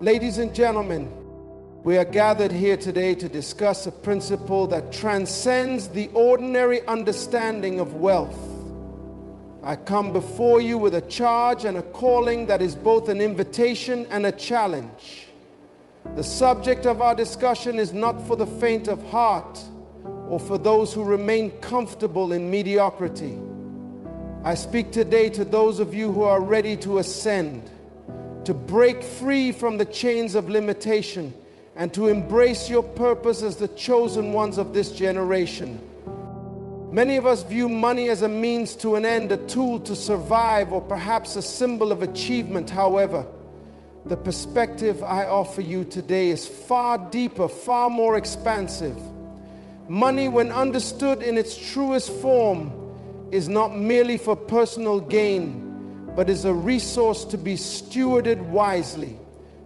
Ladies and gentlemen, we are gathered here today to discuss a principle that transcends the ordinary understanding of wealth. I come before you with a charge and a calling that is both an invitation and a challenge. The subject of our discussion is not for the faint of heart or for those who remain comfortable in mediocrity. I speak today to those of you who are ready to ascend, to break free from the chains of limitation, and to embrace your purpose as the chosen ones of this generation. Many of us view money as a means to an end, a tool to survive, or perhaps a symbol of achievement. However, the perspective I offer you today is far deeper, far more expansive. Money, when understood in its truest form, is not merely for personal gain, but is a resource to be stewarded wisely,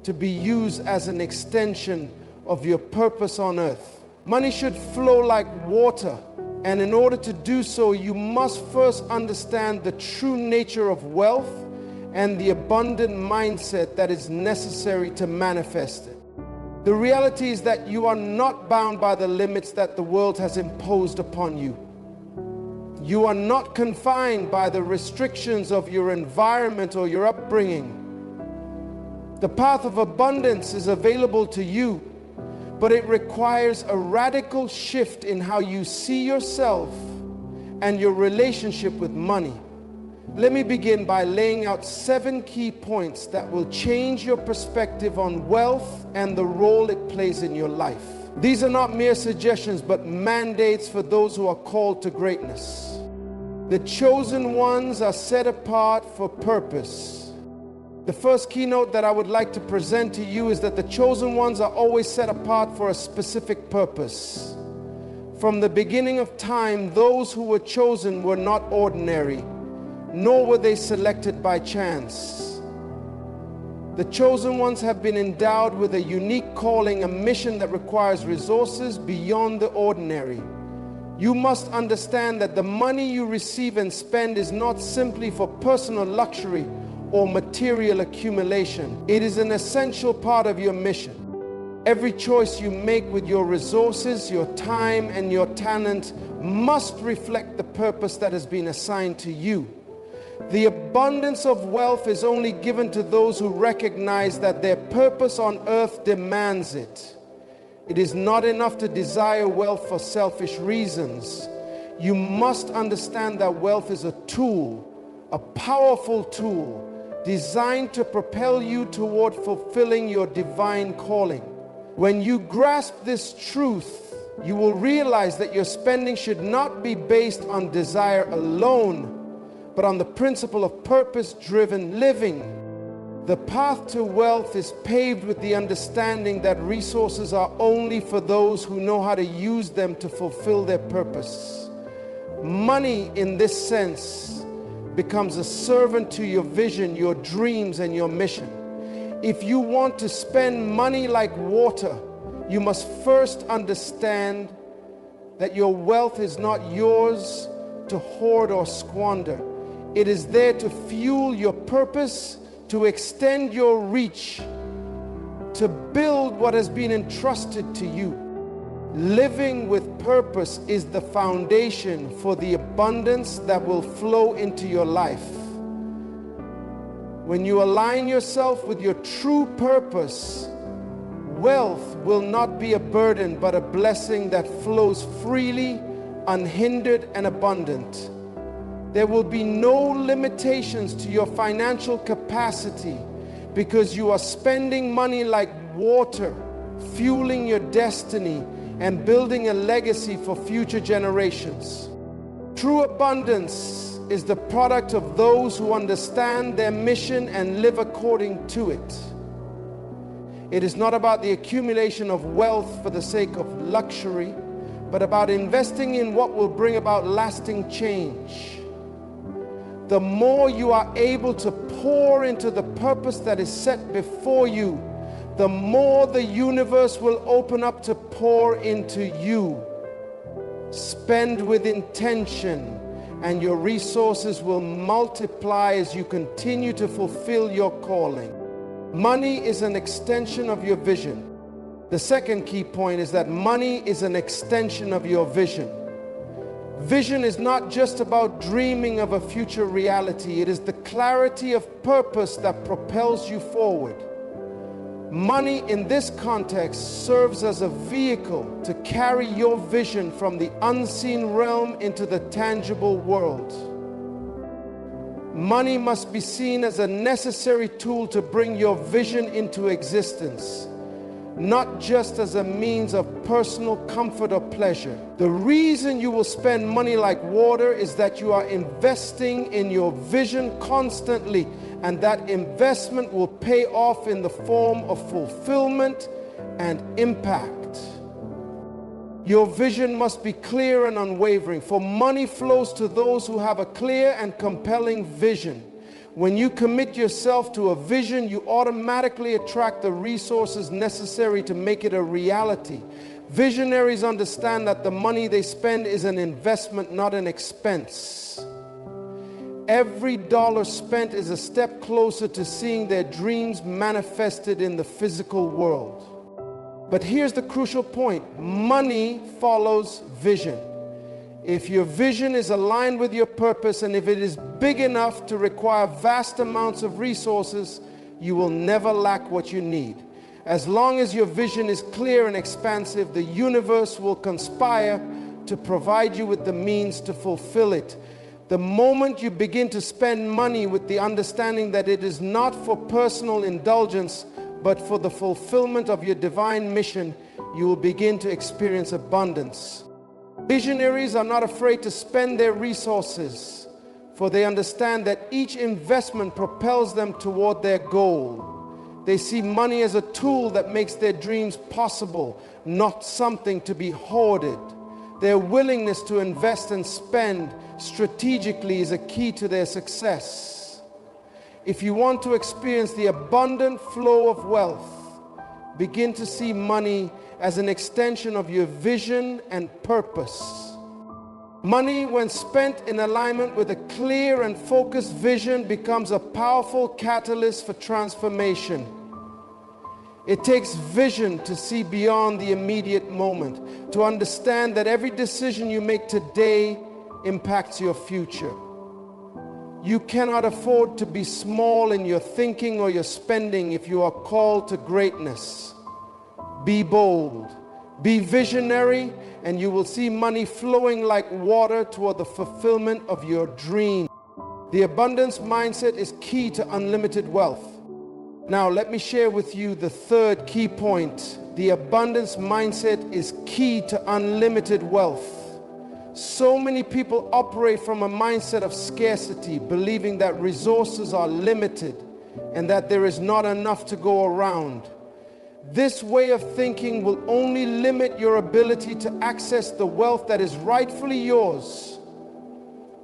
to be used as an extension of your purpose on earth. Money should flow like water, and in order to do so, you must first understand the true nature of wealth and the abundant mindset that is necessary to manifest it. The reality is that you are not bound by the limits that the world has imposed upon you. You are not confined by the restrictions of your environment or your upbringing. The path of abundance is available to you, but it requires a radical shift in how you see yourself and your relationship with money. Let me begin by laying out 7 key points that will change your perspective on wealth and the role it plays in your life. These are not mere suggestions, but mandates for those who are called to greatness. The chosen ones are set apart for purpose. The first keynote that I would like to present to you is that the chosen ones are always set apart for a specific purpose. From the beginning of time, those who were chosen were not ordinary, nor were they selected by chance. The chosen ones have been endowed with a unique calling, a mission that requires resources beyond the ordinary. You must understand that the money you receive and spend is not simply for personal luxury or material accumulation. It is an essential part of your mission. Every choice you make with your resources, your time, and your talent must reflect the purpose that has been assigned to you. The abundance of wealth is only given to those who recognize that their purpose on earth demands it. It is not enough to desire wealth for selfish reasons. You must understand that wealth is a tool, a powerful tool, designed to propel you toward fulfilling your divine calling. When you grasp this truth, you will realize that your spending should not be based on desire alone, but on the principle of purpose-driven living. The path to wealth is paved with the understanding that resources are only for those who know how to use them to fulfill their purpose. Money, in this sense, becomes a servant to your vision, your dreams, and your mission. If you want to spend money like water, you must first understand that your wealth is not yours to hoard or squander. It is there to fuel your purpose, to extend your reach, to build what has been entrusted to you. Living with purpose is the foundation for the abundance that will flow into your life. When you align yourself with your true purpose, wealth will not be a burden, but a blessing that flows freely, unhindered, and abundant. There will be no limitations to your financial capacity because you are spending money like water, fueling your destiny and building a legacy for future generations. True abundance is the product of those who understand their mission and live according to it. It is not about the accumulation of wealth for the sake of luxury, but about investing in what will bring about lasting change. The more you are able to pour into the purpose that is set before you, the more the universe will open up to pour into you. Spend with intention, and your resources will multiply as you continue to fulfill your calling. Money is an extension of your vision. The second key point is that money is an extension of your vision. Vision is not just about dreaming of a future reality. It is the clarity of purpose that propels you forward. Money in this context serves as a vehicle to carry your vision from the unseen realm into the tangible world. Money must be seen as a necessary tool to bring your vision into existence, not just as a means of personal comfort or pleasure. The reason you will spend money like water is that you are investing in your vision constantly, and that investment will pay off in the form of fulfillment and impact. Your vision must be clear and unwavering, for money flows to those who have a clear and compelling vision. When you commit yourself to a vision, you automatically attract the resources necessary to make it a reality. Visionaries understand that the money they spend is an investment, not an expense. Every dollar spent is a step closer to seeing their dreams manifested in the physical world. But here's the crucial point: money follows vision. If your vision is aligned with your purpose, and if it is big enough to require vast amounts of resources, you will never lack what you need. As long as your vision is clear and expansive, the universe will conspire to provide you with the means to fulfill it. The moment you begin to spend money with the understanding that it is not for personal indulgence, but for the fulfillment of your divine mission, you will begin to experience abundance. Visionaries are not afraid to spend their resources, for they understand that each investment propels them toward their goal. They see money as a tool that makes their dreams possible, not something to be hoarded. Their willingness to invest and spend strategically is a key to their success. If you want to experience the abundant flow of wealth, begin to see money as an extension of your vision and purpose. Money, when spent in alignment with a clear and focused vision, becomes a powerful catalyst for transformation. It takes vision to see beyond the immediate moment, to understand that every decision you make today impacts your future. You cannot afford to be small in your thinking or your spending if you are called to greatness. Be bold, be visionary, and you will see money flowing like water toward the fulfillment of your dream. The abundance mindset is key to unlimited wealth. Now, let me share with you the third key point. The abundance mindset is key to unlimited wealth. So many people operate from a mindset of scarcity, believing that resources are limited and that there is not enough to go around. This way of thinking will only limit your ability to access the wealth that is rightfully yours.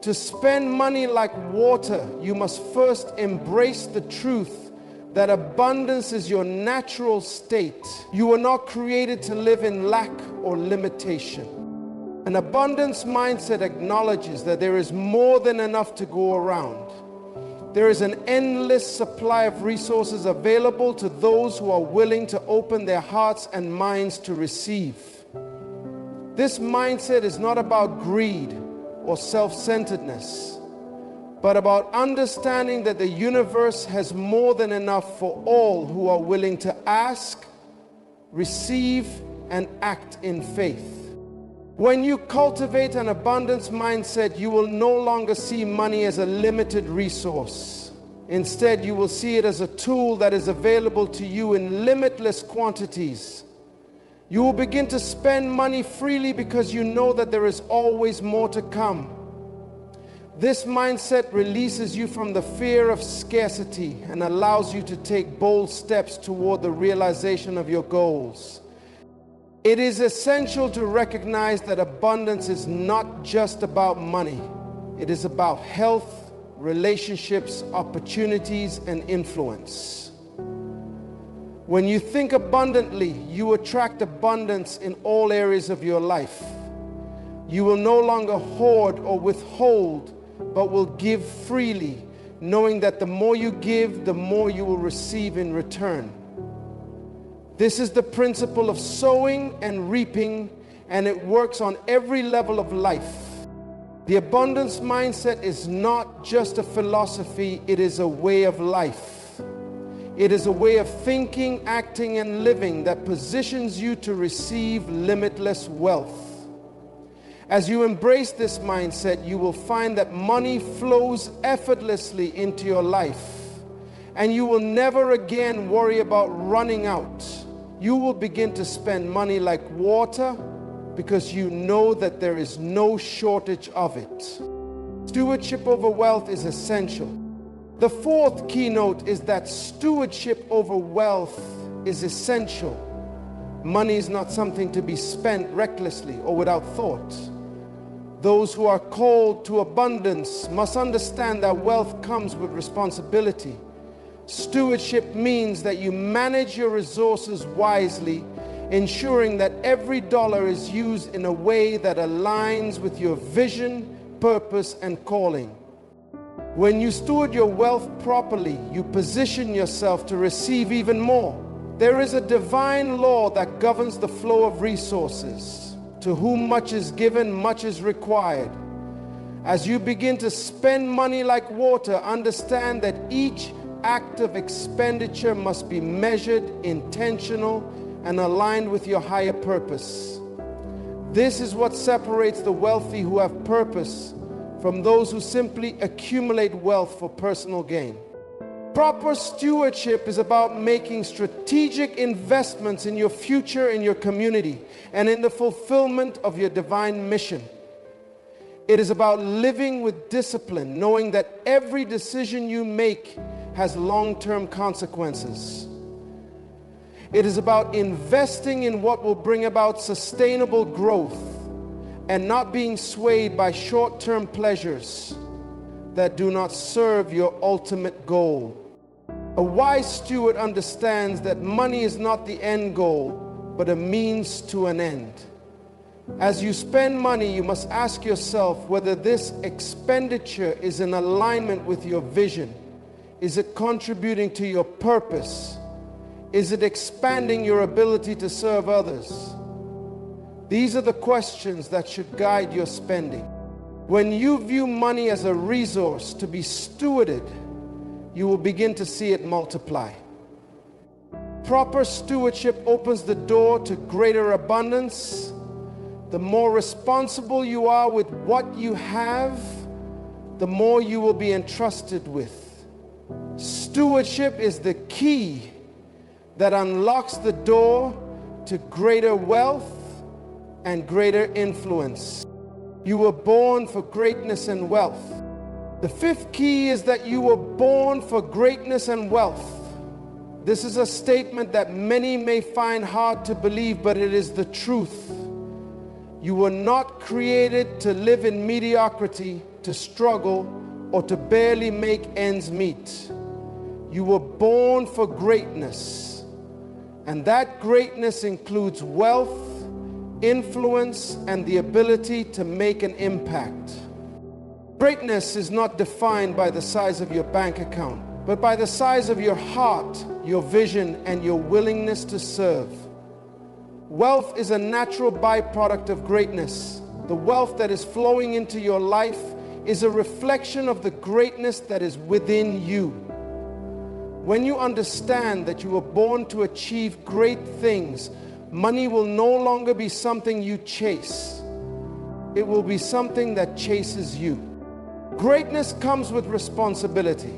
To spend money like water, you must first embrace the truth that abundance is your natural state. You were not created to live in lack or limitation. An abundance mindset acknowledges that there is more than enough to go around. There is an endless supply of resources available to those who are willing to open their hearts and minds to receive. This mindset is not about greed or self-centeredness, but about understanding that the universe has more than enough for all who are willing to ask, receive, and act in faith. When you cultivate an abundance mindset, you will no longer see money as a limited resource. Instead, you will see it as a tool that is available to you in limitless quantities. You will begin to spend money freely because you know that there is always more to come. This mindset releases you from the fear of scarcity and allows you to take bold steps toward the realization of your goals. It is essential to recognize that abundance is not just about money. It is about health, relationships, opportunities, and influence. When you think abundantly, you attract abundance in all areas of your life. You will no longer hoard or withhold, but will give freely. knowing that the more you give, the more you will receive in return. This is the principle of sowing and reaping, and it works on every level of life. The abundance mindset is not just a philosophy, it is a way of life. It is a way of thinking, acting, and living that positions you to receive limitless wealth. As you embrace this mindset, you will find that money flows effortlessly into your life, and you will never again worry about running out. You will begin to spend money like water because you know that there is no shortage of it. Stewardship over wealth is essential. The fourth keynote is that stewardship over wealth is essential. Money is not something to be spent recklessly or without thought. Those who are called to abundance must understand that wealth comes with responsibility. Stewardship means that you manage your resources wisely, ensuring that every dollar is used in a way that aligns with your vision, purpose, and calling. When you steward your wealth properly, you position yourself to receive even more. There is a divine law that governs the flow of resources. To whom much is given, much is required. As you begin to spend money like water, understand that each act of expenditure must be measured, intentional, and aligned with your higher purpose. This is what separates the wealthy who have purpose from those who simply accumulate wealth for personal gain. Proper stewardship is about making strategic investments in your future, in your community, and in the fulfillment of your divine mission. It is about living with discipline, knowing that every decision you make has long-term consequences. It is about investing in what will bring about sustainable growth and not being swayed by short-term pleasures that do not serve your ultimate goal. A wise steward understands that money is not the end goal, but a means to an end. As you spend money, you must ask yourself whether this expenditure is in alignment with your vision. Is it contributing to your purpose? Is it expanding your ability to serve others? These are the questions that should guide your spending. When you view money as a resource to be stewarded, you will begin to see it multiply. Proper stewardship opens the door to greater abundance. The more responsible you are with what you have, the more you will be entrusted with. Stewardship is the key that unlocks the door to greater wealth and greater influence. You were born for greatness and wealth. The fifth key is that you were born for greatness and wealth. This is a statement that many may find hard to believe, but it is the truth. You were not created to live in mediocrity, to struggle, or to barely make ends meet. You were born for greatness, and that greatness includes wealth, influence, and the ability to make an impact. Greatness is not defined by the size of your bank account, but by the size of your heart, your vision, and your willingness to serve. Wealth is a natural byproduct of greatness. The wealth that is flowing into your life is a reflection of the greatness that is within you. When you understand that you were born to achieve great things, money will no longer be something you chase. It will be something that chases you. Greatness comes with responsibility.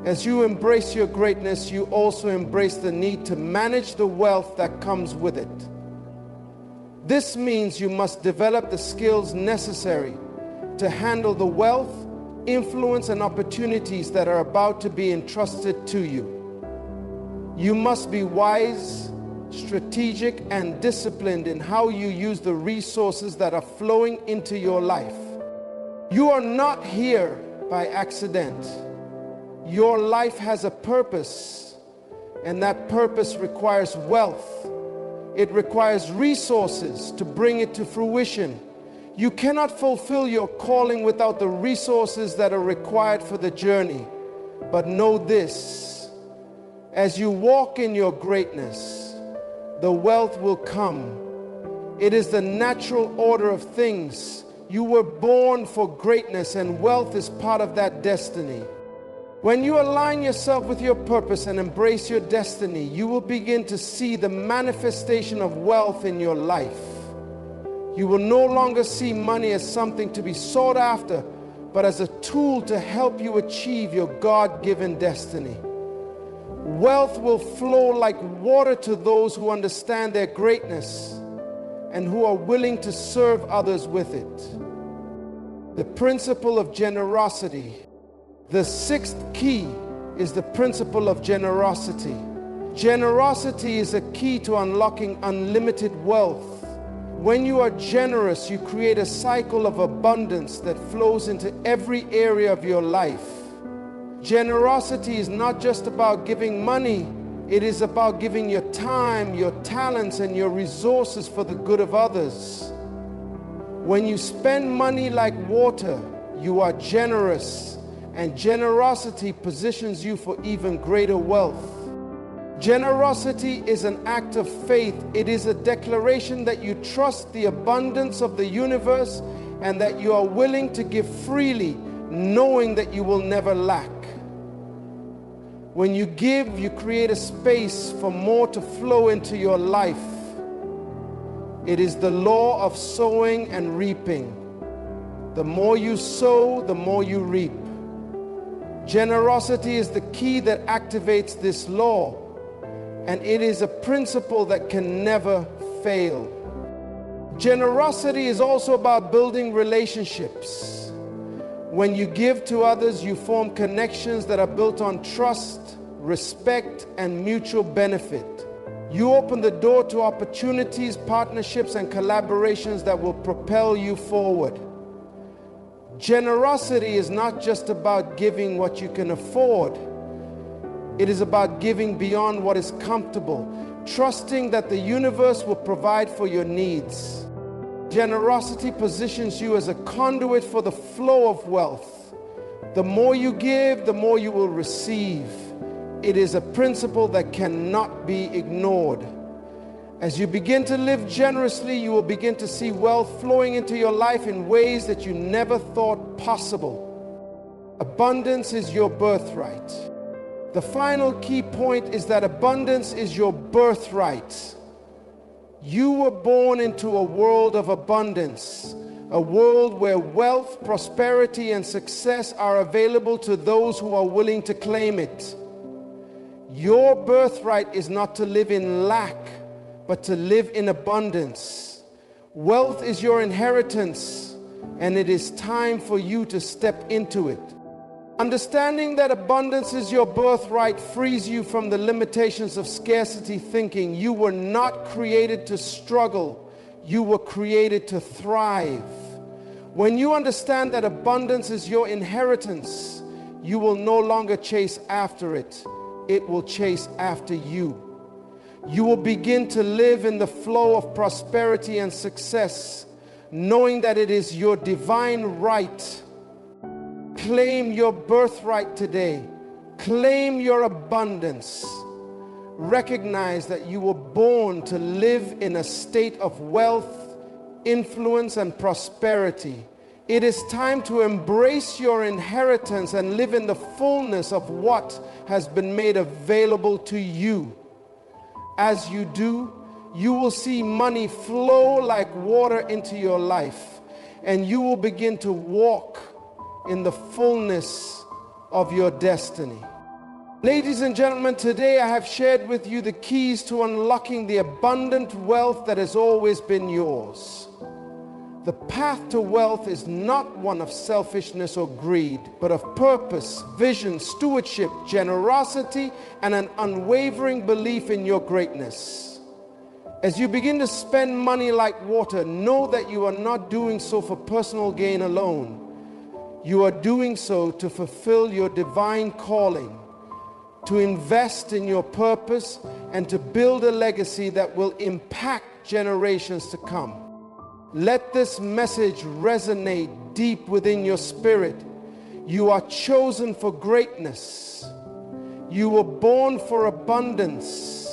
As you embrace your greatness, you also embrace the need to manage the wealth that comes with it. This means you must develop the skills necessary to handle the wealth, influence, and opportunities that are about to be entrusted to you. You must be wise, strategic, and disciplined in how you use the resources that are flowing into your life. You are not here by accident. Your life has a purpose, and that purpose requires wealth. It requires resources to bring it to fruition. You cannot fulfill your calling without the resources that are required for the journey. But know this, as you walk in your greatness, the wealth will come. It is the natural order of things. You were born for greatness, and wealth is part of that destiny. When you align yourself with your purpose and embrace your destiny, you will begin to see the manifestation of wealth in your life. You will no longer see money as something to be sought after, but as a tool to help you achieve your God-given destiny. Wealth will flow like water to those who understand their greatness and who are willing to serve others with it. The principle of generosity. The sixth key is the principle of generosity. Generosity is a key to unlocking unlimited wealth. When you are generous, you create a cycle of abundance that flows into every area of your life. Generosity is not just about giving money. It is about giving your time, your talents, and your resources for the good of others. When you spend money like water, you are generous, and generosity positions you for even greater wealth. Generosity is an act of faith. It is a declaration that you trust the abundance of the universe and that you are willing to give freely, knowing that you will never lack. When you give, you create a space for more to flow into your life. It is the law of sowing and reaping. The more you sow, the more you reap. Generosity is the key that activates this law, and it is a principle that can never fail. Generosity is also about building relationships. When you give to others, you form connections that are built on trust, respect, and mutual benefit. You open the door to opportunities, partnerships, and collaborations that will propel you forward. Generosity is not just about giving what you can afford. It is about giving beyond what is comfortable, trusting that the universe will provide for your needs. Generosity positions you as a conduit for the flow of wealth. The more you give, the more you will receive. It is a principle that cannot be ignored. As you begin to live generously, you will begin to see wealth flowing into your life in ways that you never thought possible. Abundance is your birthright. The final key point is that abundance is your birthright. You were born into a world of abundance, a world where wealth, prosperity, and success are available to those who are willing to claim it. Your birthright is not to live in lack, but to live in abundance. Wealth is your inheritance, and it is time for you to step into it. Understanding that abundance is your birthright frees you from the limitations of scarcity thinking. You were not created to struggle. You were created to thrive. When you understand that abundance is your inheritance, you will no longer chase after it. It will chase after you. You will begin to live in the flow of prosperity and success, knowing that it is your divine right. Claim your birthright today. Claim your abundance. Recognize that you were born to live in a state of wealth, influence, and prosperity. It is time to embrace your inheritance and live in the fullness of what has been made available to you. As you do, you will see money flow like water into your life, and you will begin to walk in the fullness of your destiny. Ladies and gentlemen, today I have shared with you the keys to unlocking the abundant wealth that has always been yours. The path to wealth is not one of selfishness or greed, but of purpose, vision, stewardship, generosity, and an unwavering belief in your greatness. As you begin to spend money like water, know that you are not doing so for personal gain alone. You are doing so to fulfill your divine calling, to invest in your purpose, and to build a legacy that will impact generations to come. Let this message resonate deep within your spirit. You are chosen for greatness. You were born for abundance.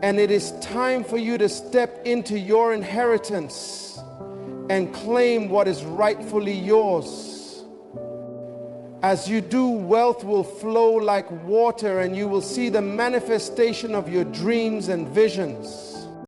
And it is time for you to step into your inheritance and claim what is rightfully yours. As you do, wealth will flow like water, and you will see the manifestation of your dreams and visions.